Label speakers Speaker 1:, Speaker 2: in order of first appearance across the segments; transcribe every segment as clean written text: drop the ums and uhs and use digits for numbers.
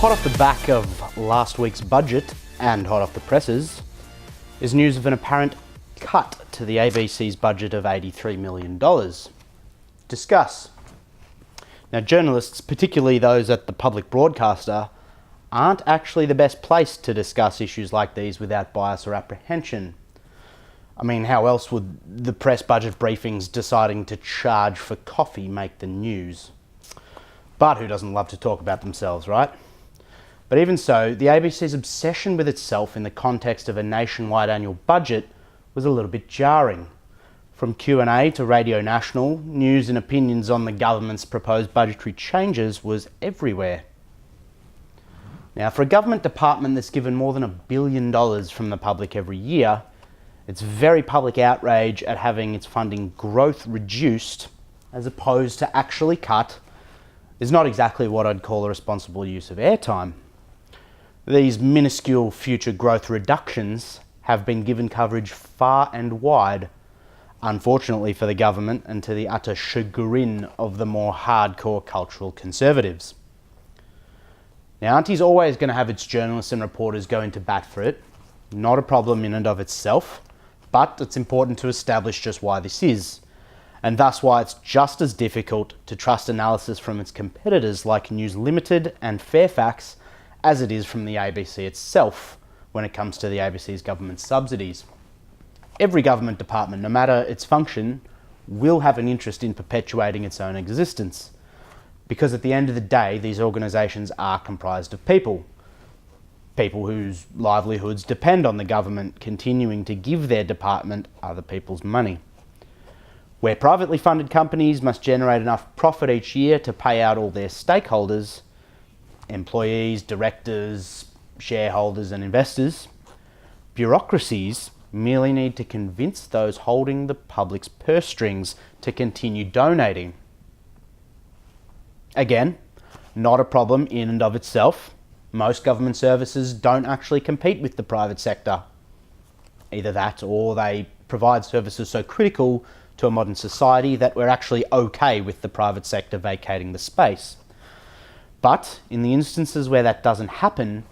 Speaker 1: Hot off the back of last week's budget and hot off the presses is news of an apparent cut to the ABC's budget of $83 million. Discuss. Now, journalists, particularly those at the public broadcaster, aren't actually the best place to discuss issues like these without bias or apprehension. I mean, how else would the press budget briefings deciding to charge for coffee make the news? But who doesn't love to talk about themselves, right? But even so, the ABC's obsession with itself in the context of a nationwide annual budget was a little bit jarring. From Q&A to Radio National, news and opinions on the government's proposed budgetary changes was everywhere. Now, for a government department that's given more than $1 billion from the public every year, its very public outrage at having its funding growth reduced, as opposed to actually cut, is not exactly what I'd call a responsible use of airtime. These minuscule future growth reductions have been given coverage far and wide, unfortunately for the government and to the utter chagrin of the more hardcore cultural conservatives. Now, Auntie's always going to have its journalists and reporters go into bat for it. Not a problem in and of itself, but it's important to establish just why this is, and thus why it's just as difficult to trust analysis from its competitors like News Limited and Fairfax as it is from the ABC itself when it comes to the ABC's government subsidies. Every government department, no matter its function, will have an interest in perpetuating its own existence. Because at the end of the day, these organisations are comprised of people whose livelihoods depend on the government continuing to give their department other people's money. Where privately funded companies must generate enough profit each year to pay out all their stakeholders, employees, directors, shareholders and investors, bureaucracies merely need to convince those holding the public's purse strings to continue donating. Again, not a problem in and of itself. Most government services don't actually compete with the private sector. Either that or they provide services so critical to a modern society that we're actually okay with the private sector vacating the space. But in the instances where that doesn't happen,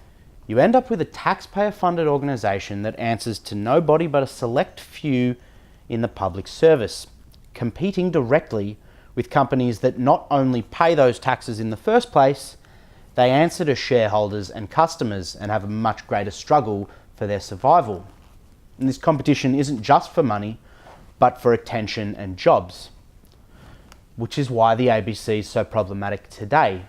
Speaker 1: you end up with a taxpayer-funded organisation that answers to nobody but a select few in the public service, competing directly with companies that not only pay those taxes in the first place, they answer to shareholders and customers and have a much greater struggle for their survival. And this competition isn't just for money, but for attention and jobs, which is why the ABC is so problematic today.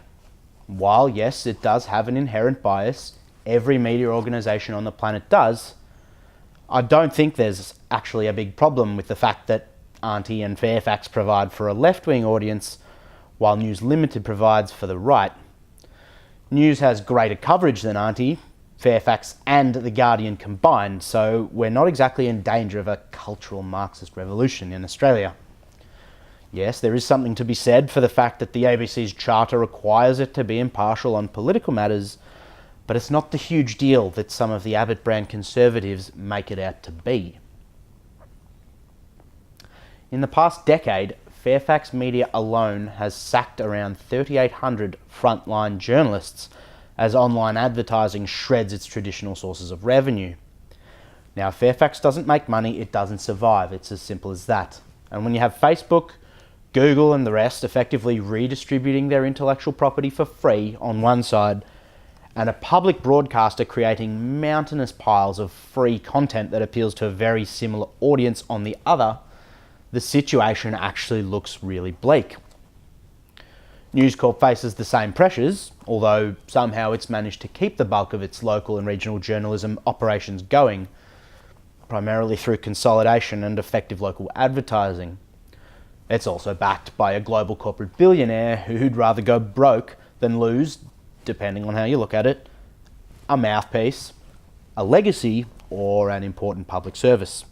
Speaker 1: While, yes, it does have an inherent bias, every media organisation on the planet does, I don't think there's actually a big problem with the fact that Aunty and Fairfax provide for a left-wing audience, while News Limited provides for the right. News has greater coverage than Aunty, Fairfax and The Guardian combined, so we're not exactly in danger of a cultural Marxist revolution in Australia. Yes, there is something to be said for the fact that the ABC's charter requires it to be impartial on political matters, but it's not the huge deal that some of the Abbott brand conservatives make it out to be. In the past decade, Fairfax Media alone has sacked around 3,800 frontline journalists as online advertising shreds its traditional sources of revenue. Now, if Fairfax doesn't make money, it doesn't survive. It's as simple as that. And when you have Facebook, Google and the rest effectively redistributing their intellectual property for free on one side, and a public broadcaster creating mountainous piles of free content that appeals to a very similar audience on the other, the situation actually looks really bleak. NewsCorp faces the same pressures, although somehow it's managed to keep the bulk of its local and regional journalism operations going, primarily through consolidation and effective local advertising. It's also backed by a global corporate billionaire who'd rather go broke than lose, depending on how you look at it, a mouthpiece, a legacy, or an important public service.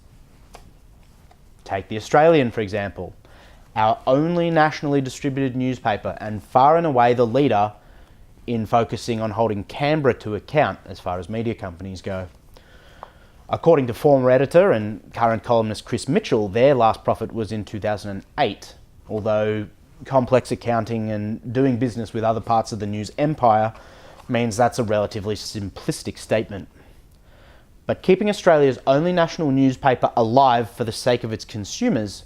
Speaker 1: Take The Australian, for example, our only nationally distributed newspaper and far and away the leader in focusing on holding Canberra to account as far as media companies go. According to former editor and current columnist Chris Mitchell, their last profit was in 2008, although complex accounting and doing business with other parts of the news empire means that's a relatively simplistic statement. But keeping Australia's only national newspaper alive for the sake of its consumers,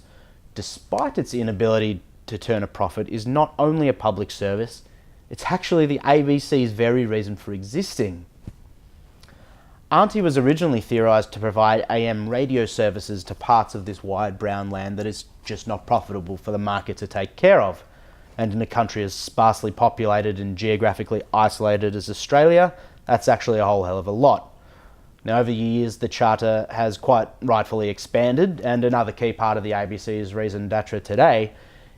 Speaker 1: despite its inability to turn a profit, is not only a public service, it's actually the ABC's very reason for existing. Aunty was originally theorised to provide AM radio services to parts of this wide brown land that is just not profitable for the market to take care of. And in a country as sparsely populated and geographically isolated as Australia, that's actually a whole hell of a lot. Now, over the years, the charter has quite rightfully expanded, and another key part of the ABC's raison d'etre today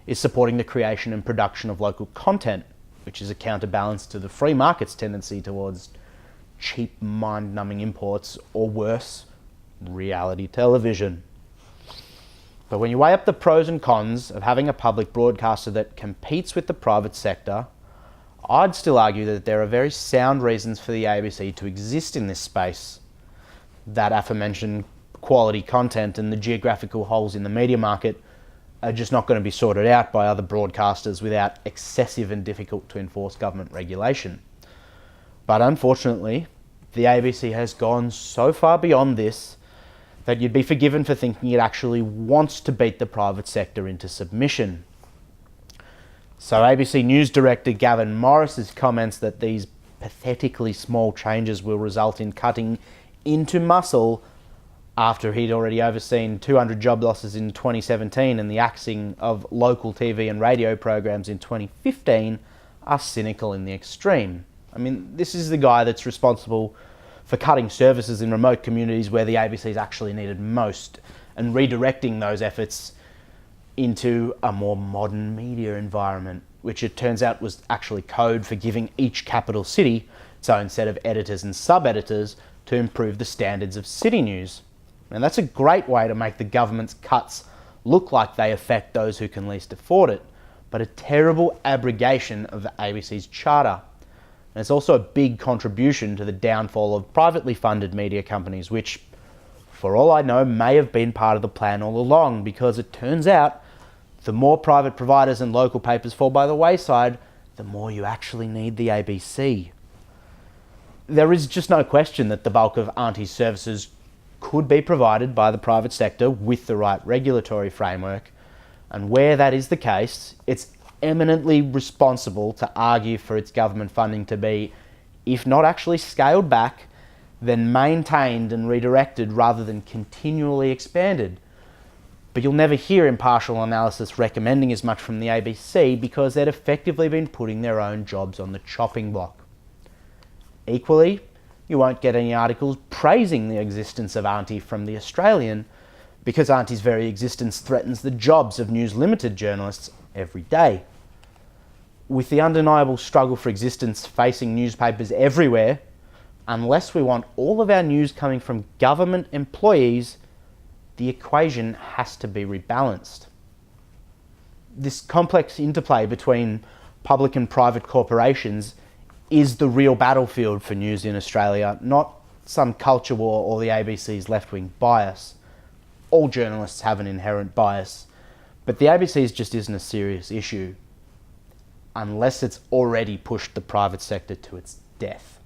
Speaker 1: is supporting the creation and production of local content, which is a counterbalance to the free market's tendency towards cheap, mind-numbing imports, or worse, reality television. But when you weigh up the pros and cons of having a public broadcaster that competes with the private sector, I'd still argue that there are very sound reasons for the ABC to exist in this space. That aforementioned quality content and the geographical holes in the media market are just not going to be sorted out by other broadcasters without excessive and difficult to enforce government regulation. But unfortunately, the ABC has gone so far beyond this that you'd be forgiven for thinking it actually wants to beat the private sector into submission. So ABC News Director Gavin Morris's comments that these pathetically small changes will result in cutting into muscle after he'd already overseen 200 job losses in 2017 and the axing of local TV and radio programs in 2015 are cynical in the extreme. I mean, this is the guy that's responsible for cutting services in remote communities where the ABC is actually needed most and redirecting those efforts into a more modern media environment, which it turns out was actually code for giving each capital city its own set of editors and sub-editors to improve the standards of city news. And that's a great way to make the government's cuts look like they affect those who can least afford it, but a terrible abrogation of the ABC's charter. And it's also a big contribution to the downfall of privately funded media companies, which, for all I know, may have been part of the plan all along, because it turns out the more private providers and local papers fall by the wayside, the more you actually need the ABC. There is just no question that the bulk of Aunty's services could be provided by the private sector with the right regulatory framework, and where that is the case, it's eminently responsible to argue for its government funding to be, if not actually scaled back, then maintained and redirected rather than continually expanded. But you'll never hear impartial analysis recommending as much from the ABC because they'd effectively been putting their own jobs on the chopping block. Equally, you won't get any articles praising the existence of Aunty from The Australian because Aunty's very existence threatens the jobs of News Limited journalists every day. With the undeniable struggle for existence facing newspapers everywhere, unless we want all of our news coming from government employees, the equation has to be rebalanced. This complex interplay between public and private corporations is the real battlefield for news in Australia, not some culture war or the ABC's left-wing bias. All journalists have an inherent bias, but the ABC's just isn't a serious issue unless it's already pushed the private sector to its death.